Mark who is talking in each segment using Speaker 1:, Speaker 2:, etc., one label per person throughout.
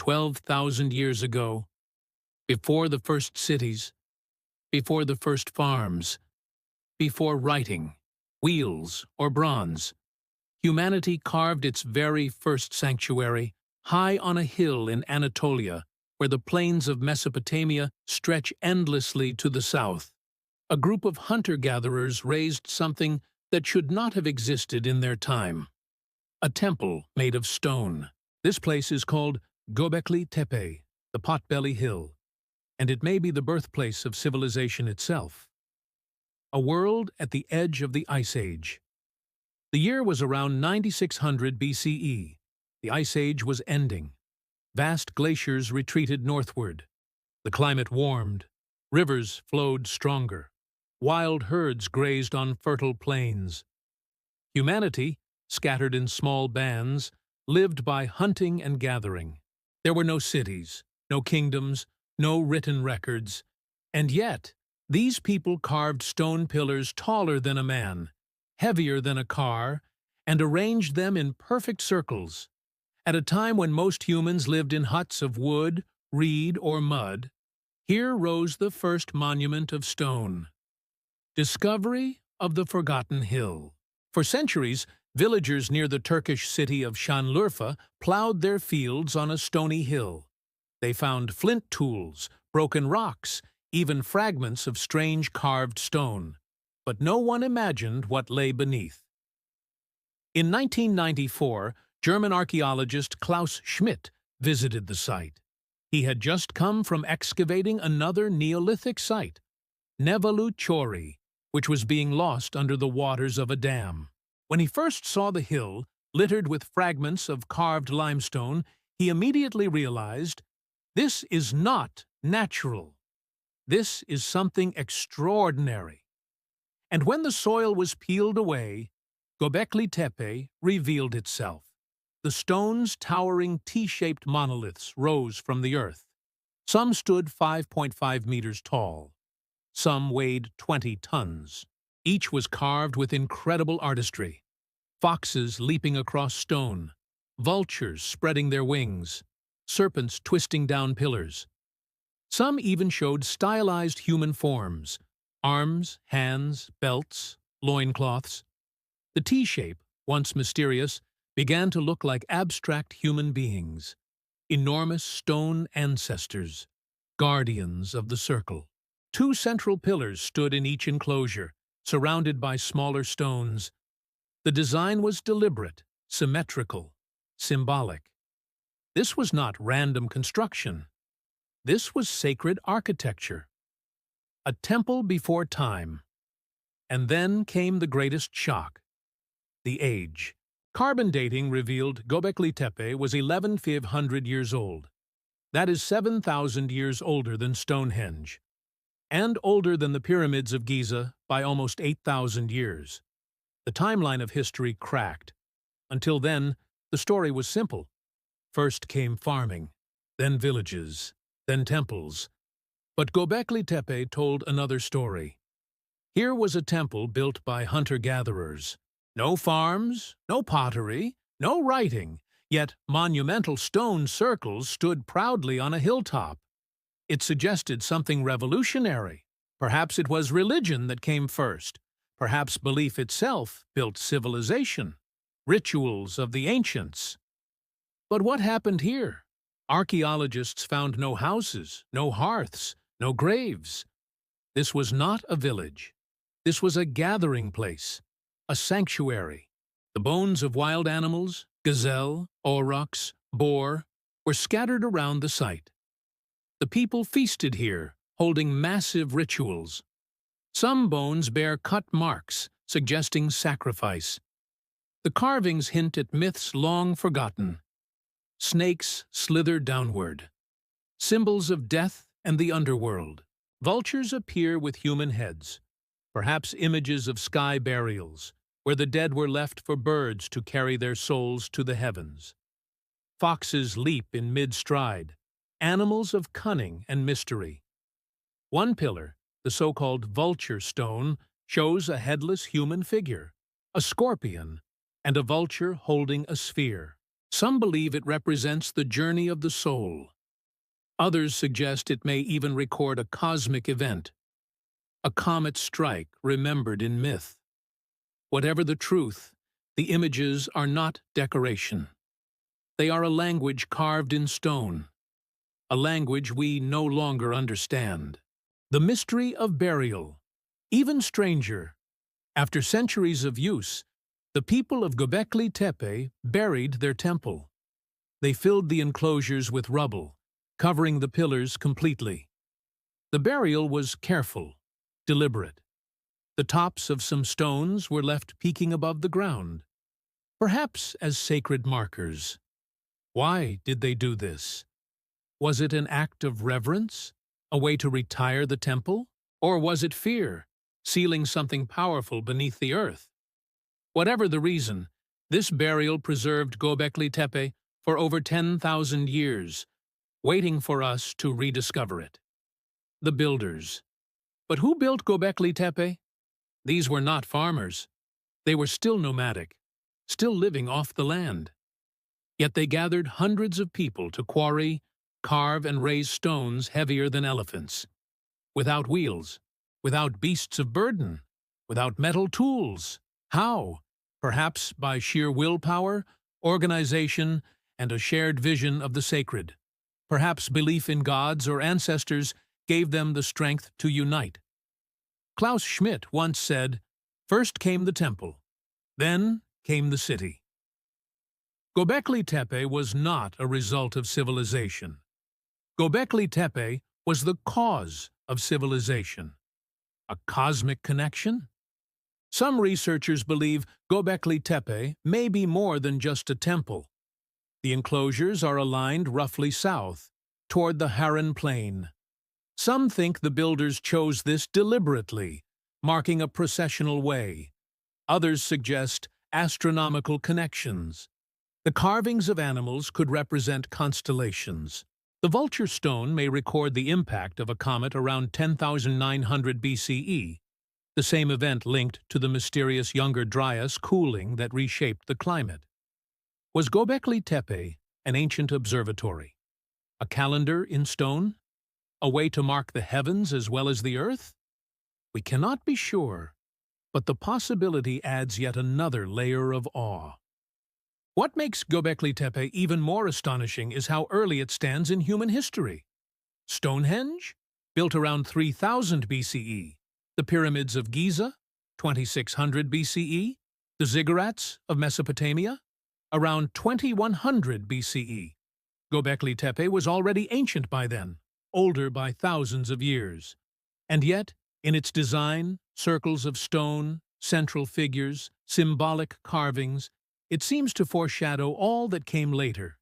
Speaker 1: 12,000 years ago, before the first cities, before the first farms, before writing, wheels, or bronze, humanity carved its very first sanctuary high on a hill in Anatolia, where the plains of Mesopotamia stretch endlessly to the south. A group of hunter-gatherers raised something that should not have existed in their time. A temple made of stone. This place is called Göbekli Tepe, the Potbelly Hill, and it may be the birthplace of civilization itself. A world at the edge of the Ice Age. The year was around 9600 BCE. The Ice Age was ending. Vast glaciers retreated northward. The climate warmed. Rivers flowed stronger. Wild herds grazed on fertile plains. Humanity, scattered in small bands, lived by hunting and gathering. There were no cities, no kingdoms, no written records, and yet these people carved stone pillars taller than a man, heavier than a car, and arranged them in perfect circles. At a time when most humans lived in huts of wood, reed, or mud, here rose the first monument of stone. Discovery of the Forgotten Hill. For centuries, villagers near the Turkish city of Şanlıurfa plowed their fields on a stony hill. They found flint tools, broken rocks, even fragments of strange carved stone. But no one imagined what lay beneath. In 1994, German archaeologist Klaus Schmidt visited the site. He had just come from excavating another Neolithic site, Nevalu Chori, which was being lost under the waters of a dam. When he first saw the hill, littered with fragments of carved limestone, he immediately realized, this is not natural. This is something extraordinary. And when the soil was peeled away, Göbekli Tepe revealed itself. The stone's towering T-shaped monoliths rose from the earth. Some stood 5.5 meters tall. Some weighed 20 tons. Each was carved with incredible artistry. Foxes leaping across stone, vultures spreading their wings, serpents twisting down pillars. Some even showed stylized human forms, arms, hands, belts, loincloths. The T-shape, once mysterious, began to look like abstract human beings, enormous stone ancestors, guardians of the circle. 2 central pillars stood in each enclosure, surrounded by smaller stones. The design was deliberate, symmetrical, symbolic. This was not random construction. This was sacred architecture. A temple before time. And then came the greatest shock. The age. Carbon dating revealed Göbekli Tepe was 11,500 years old. That is 7,000 years older than Stonehenge, and older than the pyramids of Giza by almost 8,000 years. The timeline of history cracked. Until then, the story was simple. First came farming, then villages, then temples. But Göbekli Tepe told another story. Here was a temple built by hunter-gatherers. No farms, no pottery, no writing, yet monumental stone circles stood proudly on a hilltop. It suggested something revolutionary. Perhaps it was religion that came first. Perhaps belief itself built civilization, rituals of the ancients. But what happened here? Archaeologists found no houses, no hearths, no graves. This was not a village. This was a gathering place. A sanctuary. The bones of wild animals, gazelle, aurochs, boar, were scattered around the site. The people feasted here, holding massive rituals. Some bones bear cut marks, suggesting sacrifice. The carvings hint at myths long forgotten. Snakes slither downward. Symbols of death and the underworld. Vultures appear with human heads. Perhaps images of sky burials, where the dead were left for birds to carry their souls to the heavens. Foxes leap in mid-stride, animals of cunning and mystery. One pillar, the so-called vulture stone, shows a headless human figure, a scorpion, and a vulture holding a sphere. Some believe it represents the journey of the soul. Others suggest it may even record a cosmic event, a comet strike remembered in myth. Whatever the truth, the images are not decoration. They are a language carved in stone, a language we no longer understand. The mystery of burial. Even stranger, after centuries of use, the people of Göbekli Tepe buried their temple. They filled the enclosures with rubble, covering the pillars completely. The burial was careful, deliberate. The tops of some stones were left peeking above the ground, perhaps as sacred markers. Why did they do this? Was it an act of reverence, a way to retire the temple? Or was it fear, sealing something powerful beneath the earth? Whatever the reason, this burial preserved Göbekli Tepe for over 10,000 years, waiting for us to rediscover it. The builders. But who built Göbekli Tepe? These were not farmers. They were still nomadic, still living off the land. Yet they gathered hundreds of people to quarry, carve and raise stones heavier than elephants. Without wheels, without beasts of burden, without metal tools. How? Perhaps by sheer willpower, organization, and a shared vision of the sacred. Perhaps belief in gods or ancestors gave them the strength to unite. Klaus Schmidt once said, "First came the temple, then came the city." Göbekli Tepe was not a result of civilization. Göbekli Tepe was the cause of civilization. A cosmic connection? Some researchers believe Göbekli Tepe may be more than just a temple. The enclosures are aligned roughly south, toward the Harran Plain. Some think the builders chose this deliberately, marking a processional way. Others suggest astronomical connections. The carvings of animals could represent constellations. The vulture stone may record the impact of a comet around 10,900 BCE, the same event linked to the mysterious Younger Dryas cooling that reshaped the climate. Was Göbekli Tepe an ancient observatory? A calendar in stone? A way to mark the heavens as well as the earth? We cannot be sure, but the possibility adds yet another layer of awe. What makes Göbekli Tepe even more astonishing is how early it stands in human history. Stonehenge, built around 3000 BCE, the pyramids of Giza, 2600 BCE, the ziggurats of Mesopotamia, around 2100 BCE. Göbekli Tepe was already ancient by then, older by thousands of years. And yet, in its design, circles of stone, central figures, symbolic carvings, it seems to foreshadow all that came later.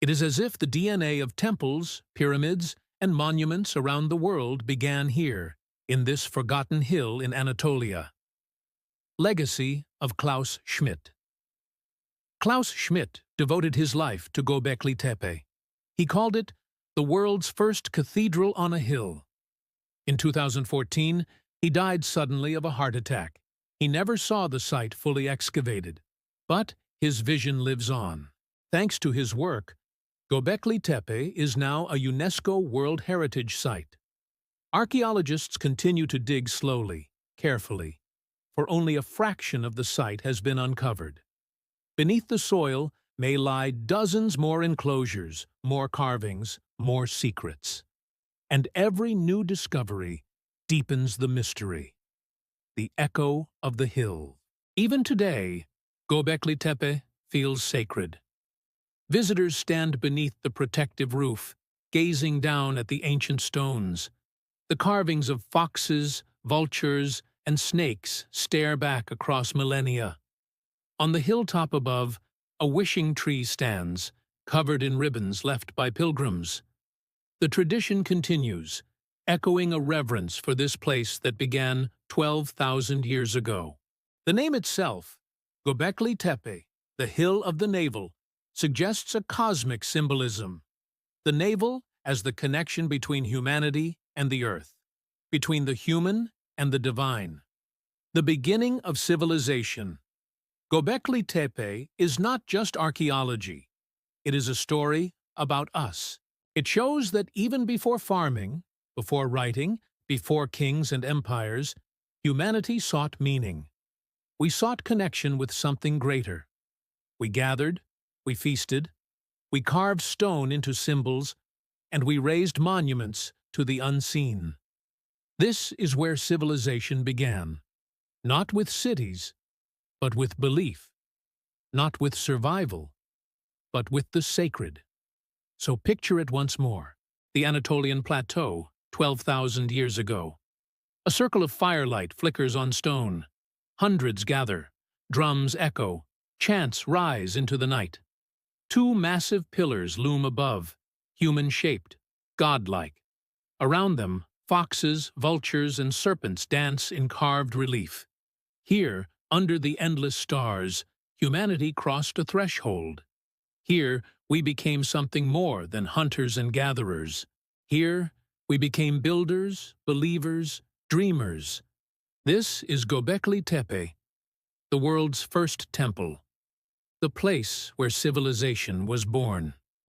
Speaker 1: It is as if the DNA of temples, pyramids, and monuments around the world began here, in this forgotten hill in Anatolia. Legacy of Klaus Schmidt. Klaus Schmidt devoted his life to Göbekli Tepe. He called it the world's first cathedral on a hill. In 2014, he died suddenly of a heart attack. He never saw the site fully excavated. But his vision lives on. Thanks to his work, Göbekli Tepe is now a UNESCO World Heritage Site. Archaeologists continue to dig slowly, carefully, for only a fraction of the site has been uncovered. Beneath the soil may lie dozens more enclosures, more carvings, more secrets. And every new discovery deepens the mystery. The echo of the hill. Even today, Göbekli Tepe feels sacred. Visitors stand beneath the protective roof, gazing down at the ancient stones. The carvings of foxes, vultures, and snakes stare back across millennia. On the hilltop above, a wishing tree stands, covered in ribbons left by pilgrims. The tradition continues, echoing a reverence for this place that began 12,000 years ago. The name itself, Göbekli Tepe, the hill of the navel, suggests a cosmic symbolism. The navel as the connection between humanity and the earth, between the human and the divine. The beginning of civilization. Göbekli Tepe is not just archaeology. It is a story about us. It shows that even before farming, before writing, before kings and empires, humanity sought meaning. We sought connection with something greater. We gathered, we feasted, we carved stone into symbols, and we raised monuments to the unseen. This is where civilization began, not with cities, but with belief, not with survival, but with the sacred. So picture it once more, the Anatolian plateau, 12,000 years ago. A circle of firelight flickers on stone. Hundreds gather, drums echo, chants rise into the night. Two massive pillars loom above, human-shaped, godlike. Around them, foxes, vultures, and serpents dance in carved relief. Here, under the endless stars, humanity crossed a threshold. Here, we became something more than hunters and gatherers. Here, we became builders, believers, dreamers. This is Göbekli Tepe, the world's first temple, the place where civilization was born.